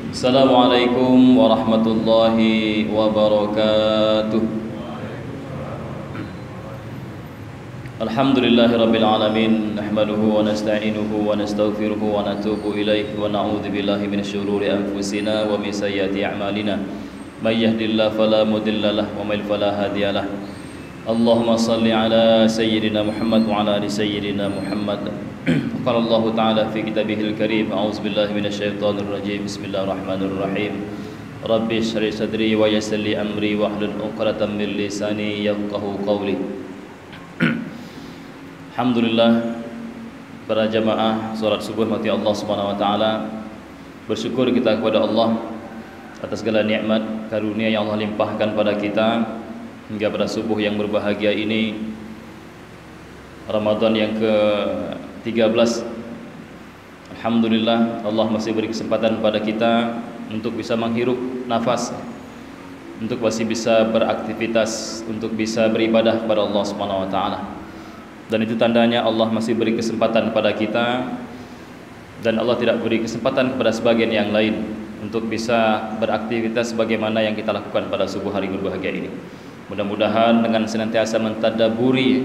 Assalamualaikum warahmatullahi wabarakatuh. Alhamdulillahirabbil alamin, nahmaduhu wa nasta'inuhu wa nastaghfiruhu wa natubu ilaihi wa na'udzu billahi minasy syururi anfusina wa min sayyiati a'malina. May yahdihillahu fala mudilla lahu wa may yudlil fala hadiya lahu. Allahumma shalli ala sayyidina Muhammad wa ala ali sayyidina Muhammad. Qala Allah Ta'ala fi kitabihil karim, a'udzu billahi minasy syaithanir rajim. Bismillahirrahmanirrahim. Rabbi shrah sadri wa yassir li amri wahlul 'uqdatam min lisani yafqahu qawli. Alhamdulillah, para jamaah salat subuh mati Allah Subhanahu wa taala. Bersyukur kita kepada Allah atas segala nikmat karunia yang Allah limpahkan pada kita hingga pada subuh yang berbahagia ini, Ramadan yang ke-13. Alhamdulillah, Allah masih beri kesempatan pada kita untuk bisa menghirup nafas, untuk masih bisa beraktivitas, untuk bisa beribadah kepada Allah Subhanahu wa taala. Dan itu tandanya Allah masih beri kesempatan pada kita, dan Allah tidak beri kesempatan kepada sebagian yang lain untuk bisa beraktivitas sebagaimana yang kita lakukan pada subuh hari berbahagia ini. Mudah-mudahan dengan senantiasa mentadabburi,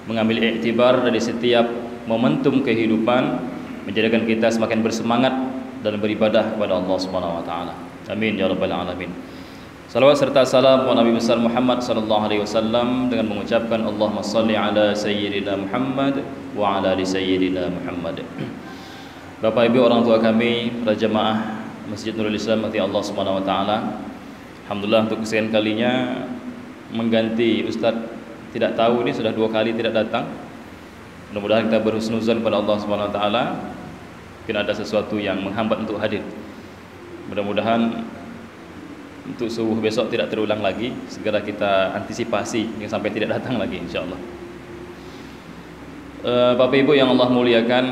mengambil iktibar dari setiap momentum kehidupan, menjadikan kita semakin bersemangat dalam beribadah kepada Allah Subhanahu wa taala. Amin ya rabbal alamin. Salawat serta salam kepada Nabi besar Muhammad sallallahu alaihi wasallam dengan mengucapkan Allahumma shalli ala sayyidina Muhammad wa ala ali sayyidina Muhammad. Bapak Ibu, orang tua kami, para jemaah Masjid Nurul Islam mati Allah Subhanahu wa taala. Alhamdulillah, untuk kesekian kalinya mengganti Ustaz, tidak tahu ini sudah 2 kali tidak datang. Mudah-mudahan kita berhusnuzan pada Allah Subhanahu wa taala. Mungkin ada sesuatu yang menghambat untuk hadir. Mudah-mudahan untuk subuh besok tidak terulang lagi. Segera kita antisipasi sampai tidak datang lagi insyaallah. Bapak Ibu yang Allah muliakan,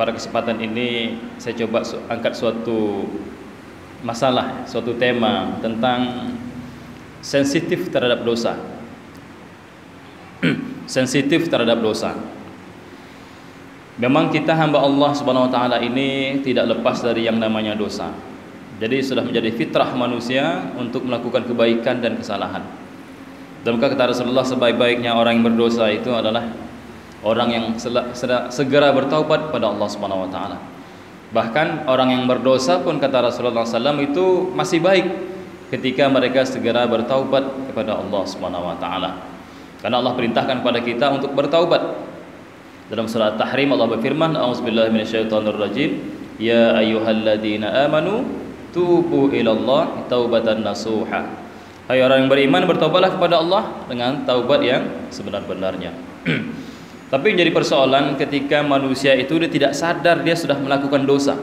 pada kesempatan ini saya coba angkat suatu masalah, suatu tema tentang sensitif terhadap dosa. Sensitif terhadap dosa. Memang kita hamba Allah Subhanahu wa taala ini tidak lepas dari yang namanya dosa. Jadi sudah menjadi fitrah manusia untuk melakukan kebaikan dan kesalahan. Dan maka kata Rasulullah, sebaik-baiknya orang yang berdosa itu adalah orang yang segera bertaubat pada Allah Subhanahu wa taala. Bahkan orang yang berdosa pun kata Rasulullah SAW itu masih baik ketika mereka segera bertaubat kepada Allah Subhanahu wa taala. Karena Allah perintahkan kepada kita untuk bertaubat. Dalam surah Tahrim Allah berfirman, a'udzubillahi minasyaitonir rajim, ya ayyuhalladzina amanu tubu ilallah taubatan nasuha. Hai orang yang beriman, bertaubatlah kepada Allah dengan taubat yang sebenar-benarnya. Tapi menjadi persoalan ketika manusia itu dia tidak sadar dia sudah melakukan dosa.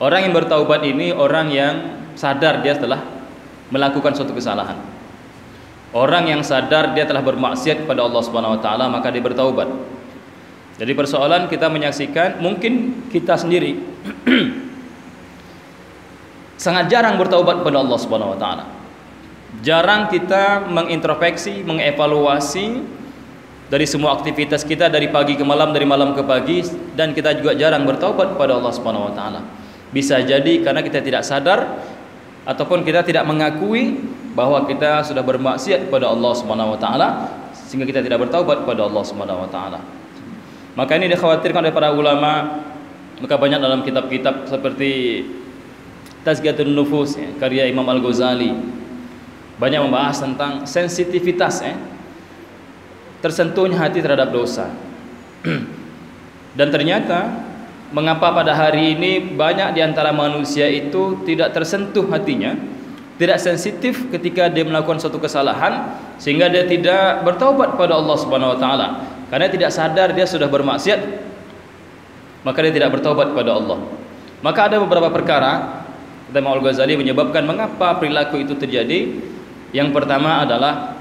Orang yang bertaubat ini orang yang sadar dia telah melakukan suatu kesalahan. Orang yang sadar dia telah bermaksiat kepada Allah Subhanahu wa taala, maka dia bertaubat. Jadi persoalan kita menyaksikan mungkin kita sendiri sangat jarang bertaubat kepada Allah Subhanahu wa taala. Jarang kita mengintrospeksi, mengevaluasi dari semua aktivitas kita dari pagi ke malam, dari malam ke pagi, dan kita juga jarang bertaubat kepada Allah Subhanahu wa taala. Bisa jadi karena kita tidak sadar ataupun kita tidak mengakui bahwa kita sudah bermaksiat kepada Allah Subhanahu wa taala sehingga kita tidak bertaubat kepada Allah Subhanahu wa taala. Maka ini dikhawatirkan oleh para ulama. Maka banyak dalam kitab-kitab seperti Tazkiyatun Nufus, karya Imam Al-Ghazali, banyak membahas tentang sensitivitas tersentuhnya hati terhadap dosa. Dan ternyata mengapa pada hari ini banyak di antara manusia itu tidak tersentuh hatinya, tidak sensitif ketika dia melakukan suatu kesalahan, sehingga dia tidak bertaubat pada Allah Subhanahu wa taala. Karena tidak sadar dia sudah bermaksiat, maka dia tidak bertaubat pada Allah. Maka ada beberapa perkara kata Imam Al-Ghazali menyebabkan mengapa perilaku itu terjadi. Yang pertama adalah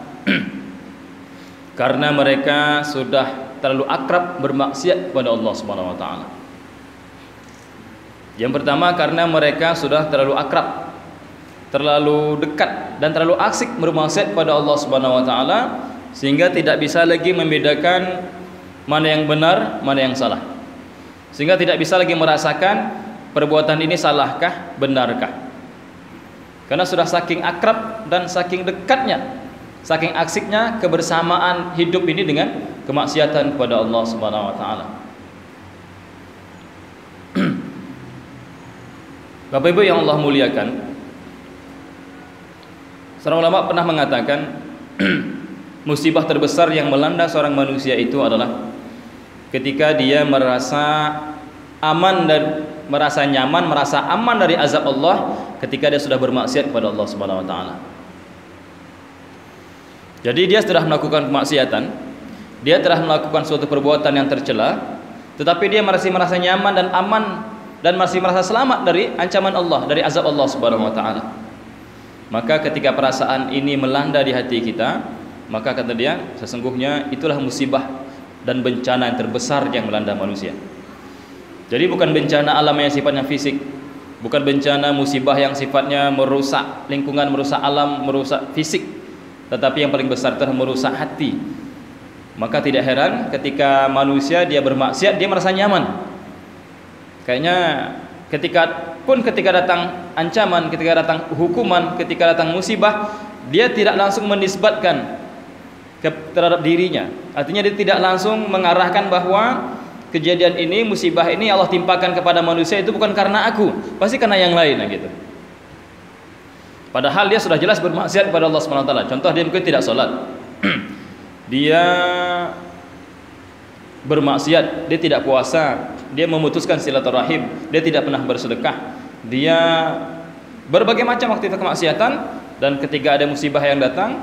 karena mereka sudah terlalu akrab bermaksiat kepada Allah Subhanahu wa taala. Yang pertama karena mereka sudah terlalu akrab, terlalu dekat dan terlalu asik bermaksiat kepada Allah Subhanahu wa taala sehingga tidak bisa lagi membedakan mana yang benar, mana yang salah. Sehingga tidak bisa lagi merasakan perbuatan ini salahkah, benarkah? Karena sudah saking akrab dan saking dekatnya, saking asiknya kebersamaan hidup ini dengan kemaksiatan kepada Allah Subhanahu wa taala. Bapak Ibu yang Allah muliakan, seorang ulama pernah mengatakan musibah terbesar yang melanda seorang manusia itu adalah ketika dia merasa aman dan merasa nyaman, merasa aman dari azab Allah ketika dia sudah bermaksiat kepada Allah Subhanahu wa taala. Jadi dia sudah melakukan kemaksiatan, dia telah melakukan suatu perbuatan yang tercela, tetapi dia masih merasa nyaman dan aman dan masih merasa selamat dari ancaman Allah, dari azab Allah Subhanahu wa taala. Maka ketika perasaan ini melanda di hati kita, maka kata dia, sesungguhnya itulah musibah dan bencana yang terbesar yang melanda manusia. Jadi bukan bencana alam yang sifatnya fisik, bukan bencana musibah yang sifatnya merusak lingkungan, merusak alam, merusak fisik, tetapi yang paling besar itu adalah merusak hati. Maka tidak heran ketika manusia dia bermaksiat, dia merasa nyaman. Kayaknya ketika datang ancaman, ketika datang hukuman, ketika datang musibah, dia tidak langsung menisbatkan terhadap dirinya. Artinya dia tidak langsung mengarahkan bahwa kejadian ini, musibah ini Allah timpakan kepada manusia itu bukan karena aku, pasti karena yang lain, gitu. Padahal dia sudah jelas bermaksiat kepada Allah Subhanahu wa taala. Contoh, dia mungkin tidak sholat. Dia bermaksiat, dia tidak puasa, dia memutuskan silaturahim, dia tidak pernah bersedekah, dia berbagai macam aktivitas kemaksiatan, dan ketika ada musibah yang datang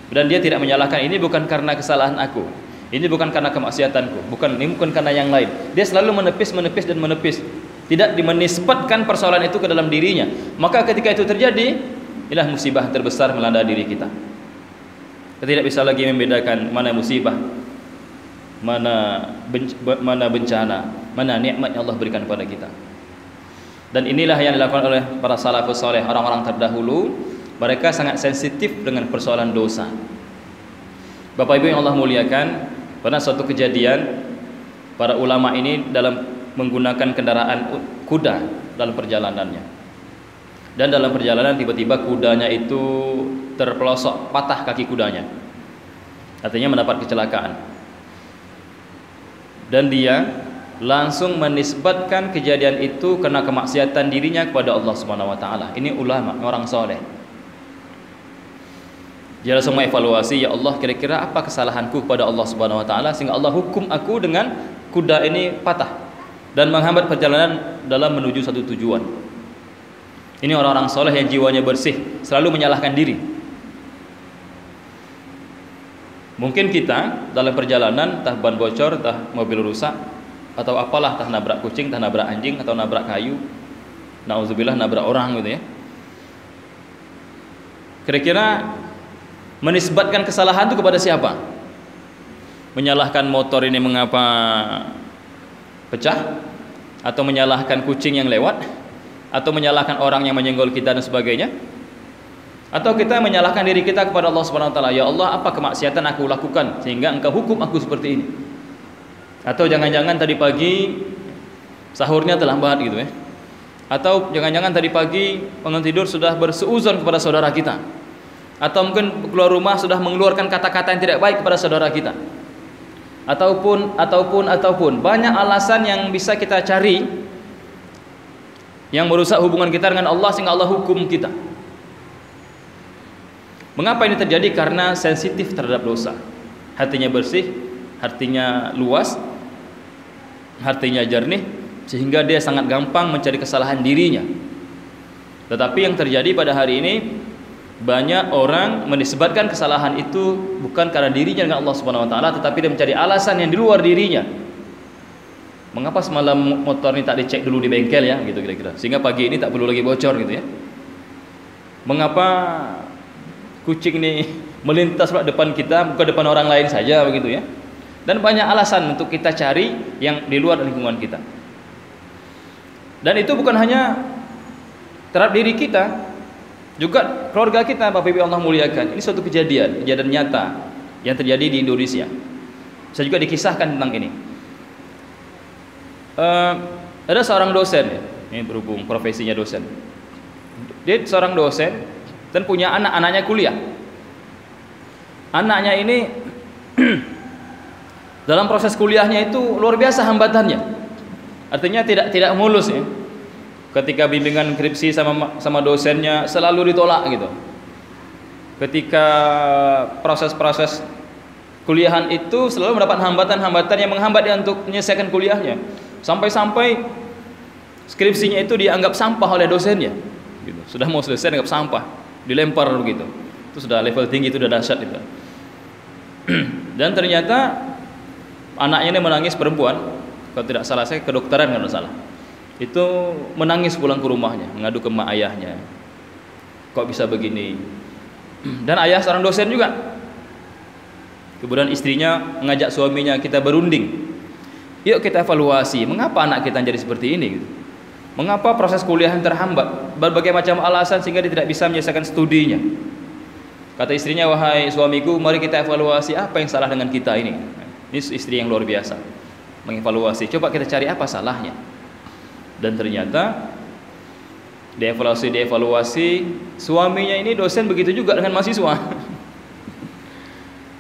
dan dia tidak menyalahkan, ini bukan karena kesalahan aku, ini bukan karena kemaksiatanku, ini bukan karena yang lain. Dia selalu menepis dan menepis, tidak menisbatkan persoalan itu ke dalam dirinya. Maka ketika itu terjadi, inilah musibah terbesar melanda diri kita. Kita tidak bisa lagi membedakan mana musibah, mana bencana, mana nikmat yang Allah berikan kepada kita. Dan inilah yang dilakukan oleh para salafus saleh, orang-orang terdahulu. Mereka sangat sensitif dengan persoalan dosa. Bapak Ibu yang Allah muliakan, pernah suatu kejadian para ulama ini dalam menggunakan kendaraan kuda dalam perjalanannya. Dan dalam perjalanan tiba-tiba kudanya itu terpelosok, patah kaki kudanya. Artinya mendapat kecelakaan. Dan dia langsung menisbatkan kejadian itu karena kemaksiatan dirinya kepada Allah Subhanahu wa taala. Ini ulama, orang soleh. Dia langsung mengevaluasi, ya Allah, kira-kira apa kesalahanku kepada Allah Subhanahu wa taala sehingga Allah hukum aku dengan kuda ini patah dan menghambat perjalanan dalam menuju satu tujuan. Ini orang-orang soleh yang jiwanya bersih, selalu menyalahkan diri. Mungkin kita dalam perjalanan, entah ban bocor, entah mobil rusak, atau apalah, entah nabrak kucing, entah nabrak anjing, atau nabrak kayu, nauzubillah nabrak orang gitu ya. Kira-kira menisbatkan kesalahan itu kepada siapa? Menyalahkan motor ini mengapa pecah, atau menyalahkan kucing yang lewat, atau menyalahkan orang yang menyenggol kita dan sebagainya, atau kita menyalahkan diri kita kepada Allah Subhanahu wa taala, ya Allah, apa kemaksiatan aku lakukan sehingga Engkau hukum aku seperti ini? Atau jangan-jangan tadi pagi sahurnya terlambat gitu ya. Atau jangan-jangan tadi pagi bangun tidur sudah berseuzon kepada saudara kita. Atau mungkin keluar rumah sudah mengeluarkan kata-kata yang tidak baik kepada saudara kita. Ataupun banyak alasan yang bisa kita cari yang merusak hubungan kita dengan Allah sehingga Allah hukum kita. Mengapa ini terjadi? Karena sensitif terhadap dosa. Hatinya bersih, hatinya luas, hatinya jernih, sehingga dia sangat gampang mencari kesalahan dirinya. Tetapi yang terjadi pada hari ini, banyak orang menisbatkan kesalahan itu bukan karena dirinya dengan Allah Subhanahu wa taala, tetapi dia mencari alasan yang di luar dirinya. Mengapa semalam motor ini tak dicek dulu di bengkel ya, gitu kira-kira, sehingga pagi ini tak perlu lagi bocor gitu ya. Mengapa kucing ini melintas depan kita, bukan depan orang lain saja begitu ya. Dan banyak alasan untuk kita cari yang di luar lingkungan kita. Dan itu bukan hanya terhadap diri kita, juga keluarga kita, Bapak Ibu Allah muliakan. Ini suatu kejadian nyata yang terjadi di Indonesia. Saya juga dikisahkan tentang ini. Ada seorang dosen ya, ini berhubung profesinya dosen. Dia seorang dosen dan punya anak-anaknya kuliah. Anaknya ini dalam proses kuliahnya itu luar biasa hambatannya. Artinya tidak mulus ya. Ketika bimbingan skripsi sama dosennya selalu ditolak gitu. Ketika proses-proses kuliahan itu selalu mendapat hambatan-hambatan yang menghambat dia untuk menyelesaikan kuliahnya. Sampai-sampai skripsinya itu dianggap sampah oleh dosennya gitu. Sudah mau selesai dianggap sampah, dilempar begitu. Itu sudah level tinggi, itu sudah dahsyat itu. Dan ternyata anaknya ini menangis, perempuan, kalau tidak salah saya kedokteran kalau tidak salah. Itu menangis pulang ke rumahnya, mengadu ke mak ayahnya. Kok bisa begini? Dan ayah seorang dosen juga. Kemudian istrinya mengajak suaminya, kita berunding. Yuk kita evaluasi, mengapa anak kita jadi seperti ini gitu. Mengapa proses kuliah yang terhambat? Berbagai macam alasan sehingga dia tidak bisa menyelesaikan studinya. Kata istrinya, wahai suamiku, mari kita evaluasi apa yang salah dengan kita ini. Ini istri yang luar biasa, mengevaluasi. Coba kita cari apa salahnya. Dan ternyata dievaluasi, suaminya ini dosen, begitu juga dengan mahasiswa.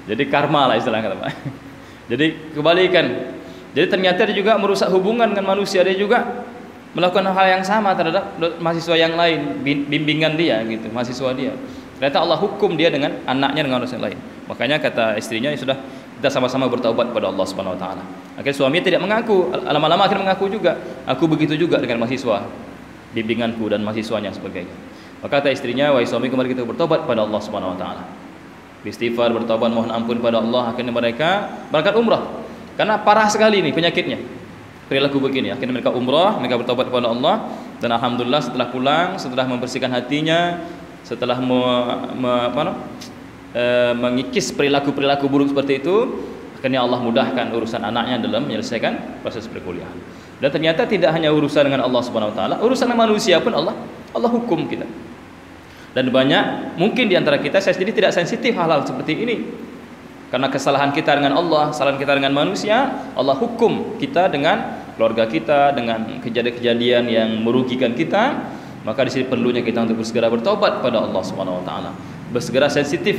Jadi karma lah istilahnya, Pak. Jadi kebalikan. Jadi ternyata dia juga merusak hubungan dengan manusia. Dia juga melakukan hal yang sama terhadap mahasiswa yang lain, bimbingan dia gitu, mahasiswa dia. Ternyata Allah hukum dia dengan anaknya dengan dosen lain. Makanya kata istrinya, ya sudah, kita sama-sama bertaubat kepada Allah Subhanahu wa taala. Akhirnya suaminya tidak mengaku, lama-lama akhirnya mengaku juga. Aku begitu juga dengan mahasiswa bimbinganku dan mahasiswanya sebagainya. Maka kata istrinya, wahai suami, kembali kita bertobat pada Allah Subhanahu wa taala. Istighfar, bertobat, mohon ampun pada Allah. Akhirnya mereka berangkat umrah. Karena parah sekali ini penyakitnya. Perilaku begini. Akhirnya mereka umrah, mereka bertobat kepada Allah, dan alhamdulillah setelah pulang, setelah membersihkan hatinya, setelah mengikis perilaku-perilaku buruk seperti itu, akhirnya Allah mudahkan urusan anaknya dalam menyelesaikan proses perkuliahan. Dan ternyata tidak hanya urusan dengan Allah Subhanahu wa taala, urusan dengan manusia pun Allah hukum kita. Dan banyak mungkin di antara kita, saya sendiri tidak sensitif hal-hal seperti ini. Karena kesalahan kita dengan Allah, kesalahan kita dengan manusia, Allah hukum kita dengan keluarga kita, dengan kejadian-kejadian yang merugikan kita. Maka di sini perlunya kita untuk bersegera bertobat pada Allah Subhanahu wa taala. Bersegera sensitif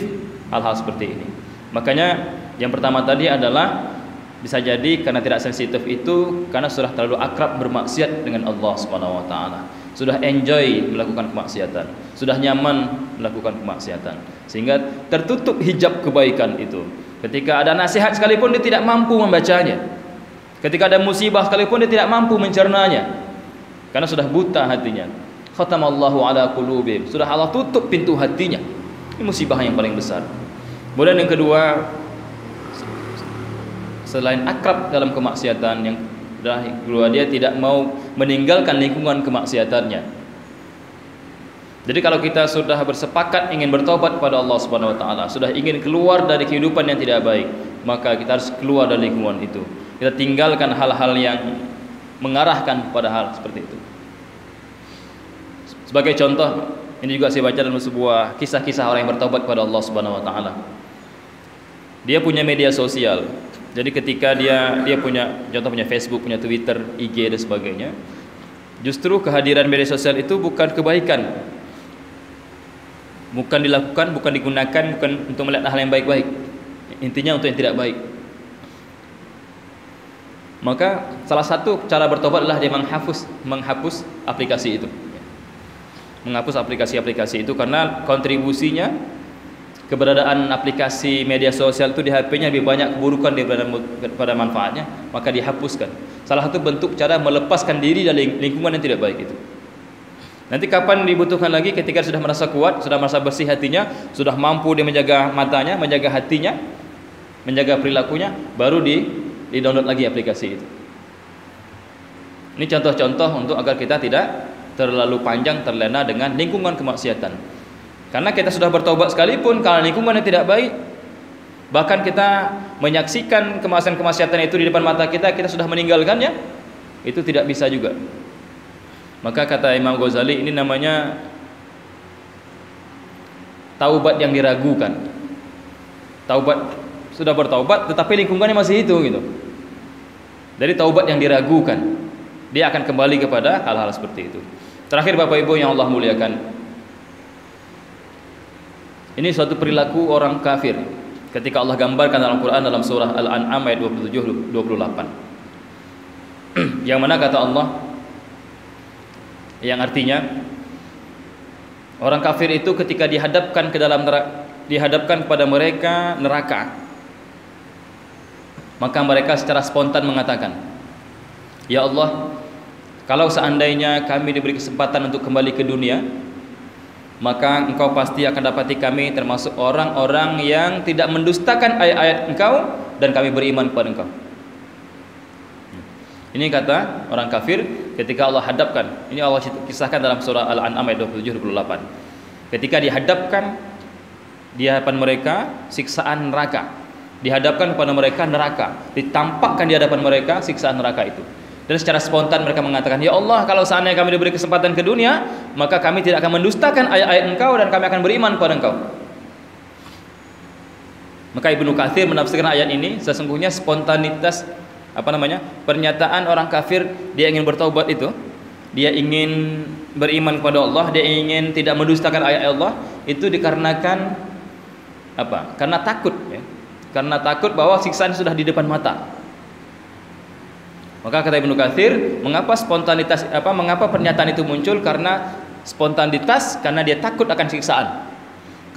hal-hal seperti ini. Makanya yang pertama tadi adalah bisa jadi karena tidak sensitif itu karena sudah terlalu akrab bermaksiat dengan Allah Subhanahu wa taala. Sudah enjoy melakukan kemaksiatan, sudah nyaman melakukan kemaksiatan, sehingga tertutup hijab kebaikan itu. Ketika ada nasihat sekalipun dia tidak mampu membacanya. Ketika ada musibah sekalipun dia tidak mampu mencernanya. Karena sudah buta hatinya. Khatamallahu ala qulubihim. Sudah Allah tutup pintu hatinya. Ini musibah yang paling besar. Kemudian yang kedua, selain akrab dalam kemaksiatan, yang kedua dia tidak mau meninggalkan lingkungan kemaksiatannya. Jadi kalau kita sudah bersepakat ingin bertobat kepada Allah Subhanahu wa taala, sudah ingin keluar dari kehidupan yang tidak baik, maka kita harus keluar dari lingkungan itu. Kita tinggalkan hal-hal yang mengarahkan pada hal seperti itu. Sebagai contoh, ini juga saya baca dalam sebuah kisah-kisah orang yang bertobat kepada Allah Subhanahu wa taala. Dia punya media sosial. Jadi ketika dia punya, contoh punya Facebook, punya Twitter, IG dan sebagainya, justru kehadiran media sosial itu bukan kebaikan, bukan dilakukan, bukan digunakan, bukan untuk melihat hal yang baik-baik. Intinya untuk yang tidak baik. Maka salah satu cara bertobat adalah dia menghapus aplikasi itu. Menghapus aplikasi-aplikasi itu karena kontribusinya, keberadaan aplikasi media sosial itu di HP-nya lebih banyak keburukan daripada manfaatnya, maka dihapuskan. Salah satu bentuk cara melepaskan diri dari lingkungan yang tidak baik itu. Nanti kapan dibutuhkan lagi, ketika sudah merasa kuat, sudah merasa bersih hatinya, sudah mampu dia menjaga matanya, menjaga hatinya, menjaga perilakunya, baru di-download lagi aplikasi itu. Ini contoh-contoh untuk agar kita tidak terlalu panjang terlena dengan lingkungan kemaksiatan. Karena kita sudah bertobat sekalipun, kalau lingkungan yang tidak baik, bahkan kita menyaksikan kemaksiatan itu di depan mata kita, kita sudah meninggalkannya, itu tidak bisa juga. Maka kata Imam Ghazali, ini namanya taubat yang diragukan. Taubat, sudah bertaubat tetapi lingkungannya masih itu gitu. Dari taubat yang diragukan. dia akan kembali kepada hal-hal seperti itu. Terakhir Bapak Ibu yang Allah muliakan, ini suatu perilaku orang kafir ketika Allah gambarkan dalam Quran dalam surah Al-An'am ayat 27-28. Yang mana kata Allah, yang artinya orang kafir itu ketika dihadapkan ke dalam dihadapkan kepada mereka neraka, maka mereka secara spontan mengatakan, ya Allah, kalau seandainya kami diberi kesempatan untuk kembali ke dunia, maka Engkau pasti akan dapati kami termasuk orang-orang yang tidak mendustakan ayat-ayat Engkau dan kami beriman kepada Engkau. Ini kata orang kafir ketika Allah hadapkan. Ini Allah kisahkan dalam surah Al-An'am ayat 27-28. Ketika dihadapkan di hadapan mereka siksaan neraka, dihadapkan kepada mereka neraka, ditampakkan di hadapan mereka siksaan neraka itu. Dan secara spontan mereka mengatakan, ya Allah, kalau seandainya kami diberi kesempatan ke dunia, maka kami tidak akan mendustakan ayat-ayat Engkau dan kami akan beriman kepada Engkau. Maka Ibnu Katsir menafsirkan ayat ini, sesungguhnya spontanitas pernyataan orang kafir dia ingin bertaubat itu, dia ingin beriman kepada Allah, dia ingin tidak mendustakan ayat Allah, itu dikarenakan apa? Karena takut, ya. Karena takut bahwa siksaan sudah di depan mata. Maka kata Ibnu Katsir, mengapa pernyataan itu muncul? Karena spontanitas, karena dia takut akan siksaan.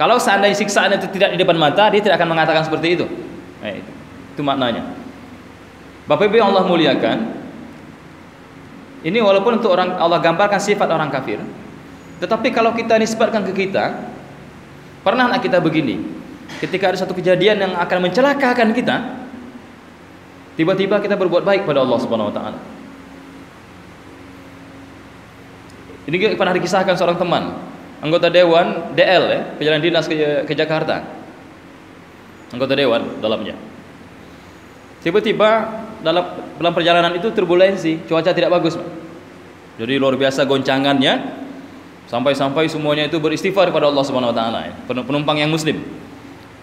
Kalau seandainya siksaan itu tidak di depan mata, dia tidak akan mengatakan seperti itu. Nah, itu maknanya. Bapak Ibu yang Allah muliakan, ini walaupun untuk orang Allah gambarkan sifat orang kafir, tetapi kalau kita nisbatkan ke kita, pernah kita begini, ketika ada satu kejadian yang akan mencelakakan kita, tiba-tiba kita berbuat baik pada Allah Subhanahu wa taala. Ini pernah dikisahkan seorang teman, anggota dewan DL, ya, perjalanan dinas ke Jakarta. Anggota dewan dalamnya. Tiba-tiba dalam perjalanan itu turbulensi, cuaca tidak bagus. Jadi luar biasa goncangannya, sampai-sampai semuanya itu beristighfar kepada Allah Subhanahu wa taala. Penumpang yang muslim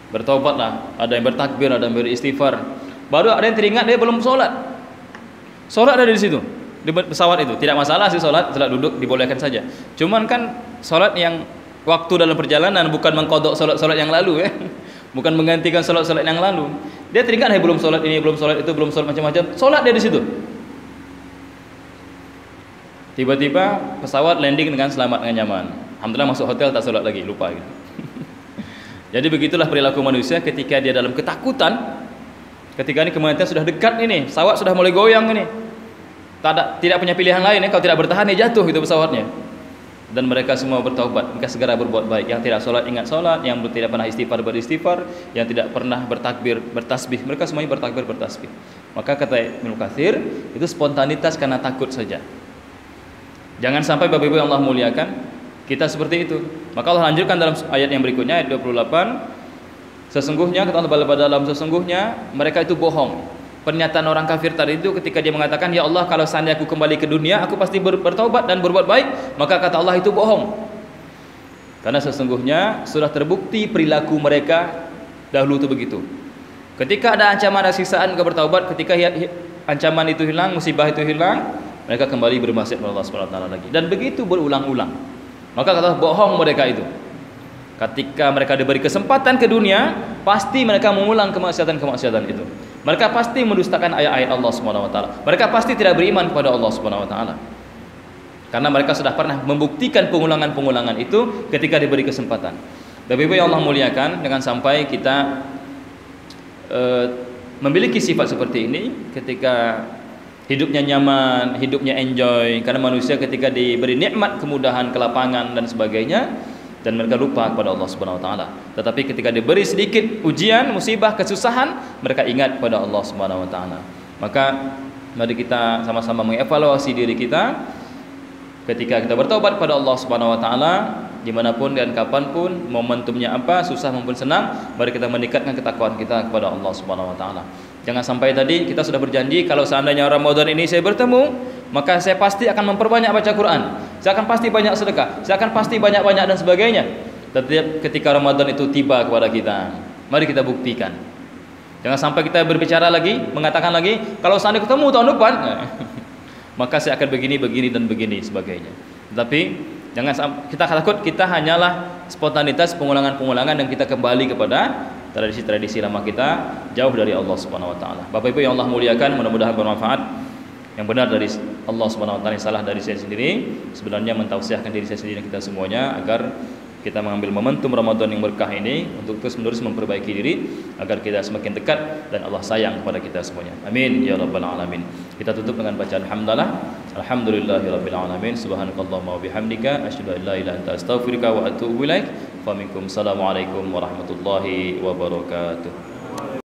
bertaubatlah, ada yang bertakbir, ada yang beristighfar. Baru ada yang teringat dia belum sholat. Sholat ada di situ, di pesawat itu. Tidak masalah sih sholat duduk dibolehkan saja. Cuman kan sholat yang waktu dalam perjalanan bukan mengkodok sholat yang lalu, ya. Bukan menggantikan sholat yang lalu. Dia teringat belum sholat ini, belum sholat itu, belum sholat macam-macam. Sholat dia di situ. Tiba-tiba pesawat landing dengan selamat, dengan nyaman. Alhamdulillah masuk hotel tak sholat lagi, lupa gitu. Jadi begitulah perilaku manusia ketika dia dalam ketakutan. Ketika ini kematian sudah dekat ini, pesawat sudah mulai goyang ini. Tidak punya pilihan lain, ya. Kalau tidak bertahan dia jatuh itu pesawatnya. Dan mereka semua bertaubat, mereka segera berbuat baik. Yang tidak sholat ingat sholat, yang tidak pernah istighfar beristighfar, yang tidak pernah bertakbir bertasbih, mereka semuanya bertakbir bertasbih. Maka kata Ibnu Katsir, itu spontanitas karena takut saja. Jangan sampai Bapak Ibu yang Allah muliakan, kita seperti itu. Maka Allah lanjutkan dalam ayat yang berikutnya, ayat 28. Sesungguhnya, kata Allah dalam sesungguhnya, mereka itu bohong. Pernyataan orang kafir tadi itu ketika dia mengatakan, ya Allah, kalau seandainya aku kembali ke dunia, aku pasti bertaubat dan berbuat baik. Maka kata Allah itu bohong. Karena sesungguhnya sudah terbukti perilaku mereka dahulu itu begitu. Ketika ada ancaman, ada siksaan, mereka bertaubat. Ketika ancaman itu hilang, musibah itu hilang, mereka kembali bermaksiat kepada Allah Subhanahu wa taala lagi. Dan begitu berulang-ulang. Maka kata Allah, bohong mereka itu. Ketika mereka diberi kesempatan ke dunia, pasti mereka mengulang kemaksiatan-kemaksiatan itu. Mereka pasti mendustakan ayat-ayat Allah Subhanahu wa taala. Mereka pasti tidak beriman kepada Allah Subhanahu wa taala. Karena mereka sudah pernah membuktikan pengulangan-pengulangan itu ketika diberi kesempatan. Bapak Ibu yang Allah muliakan, dengan sampai kita memiliki sifat seperti ini ketika hidupnya nyaman, hidupnya enjoy, karena manusia ketika diberi nikmat, kemudahan, kelapangan dan sebagainya, dan mereka lupa kepada Allah Subhanahu wa taala. Tetapi ketika diberi sedikit ujian, musibah, kesusahan, mereka ingat kepada Allah Subhanahu wa taala. Maka mari kita sama-sama mengevaluasi diri kita ketika kita bertobat kepada Allah Subhanahu wa taala, dimanapun dan kapanpun, momentumnya apa, susah maupun senang, mari kita meningkatkan ketakwaan kita kepada Allah Subhanahu wa taala. Jangan sampai tadi kita sudah berjanji, kalau seandainya Ramadan ini saya bertemu, maka saya pasti akan memperbanyak baca Quran, saya akan pasti banyak sedekah, saya akan pasti banyak-banyak dan sebagainya. Tetapi ketika Ramadan itu tiba kepada kita, mari kita buktikan. Jangan sampai kita berbicara lagi, mengatakan lagi, kalau seandainya ketemu tahun depan, maka saya akan begini, begini dan begini sebagainya. Tetapi jangan kita takut kita hanyalah spontanitas pengulangan-pengulangan dan kita kembali kepada tradisi-tradisi lama kita, jauh dari Allah Subhanahu wa taala. Bapak Ibu yang Allah muliakan, mudah-mudahan bermanfaat. Yang benar dari Allah Subhanahu wa taala, yang salah dari saya sendiri. Sebenarnya mentausiahkan diri saya sendiri dan kita semuanya agar kita mengambil momentum Ramadan yang berkah ini untuk terus-menerus memperbaiki diri agar kita semakin dekat dan Allah sayang kepada kita semuanya. Amin ya rabbal alamin. Kita tutup dengan bacaan hamdalah. Alhamdulillahirabbil alamin. Subhanakallahumma wa bihamdika asyhadu an la ilaha illa anta astaghfiruka wa atubu ilaik. Fa minkum. Assalamualaikum warahmatullahi wabarakatuh.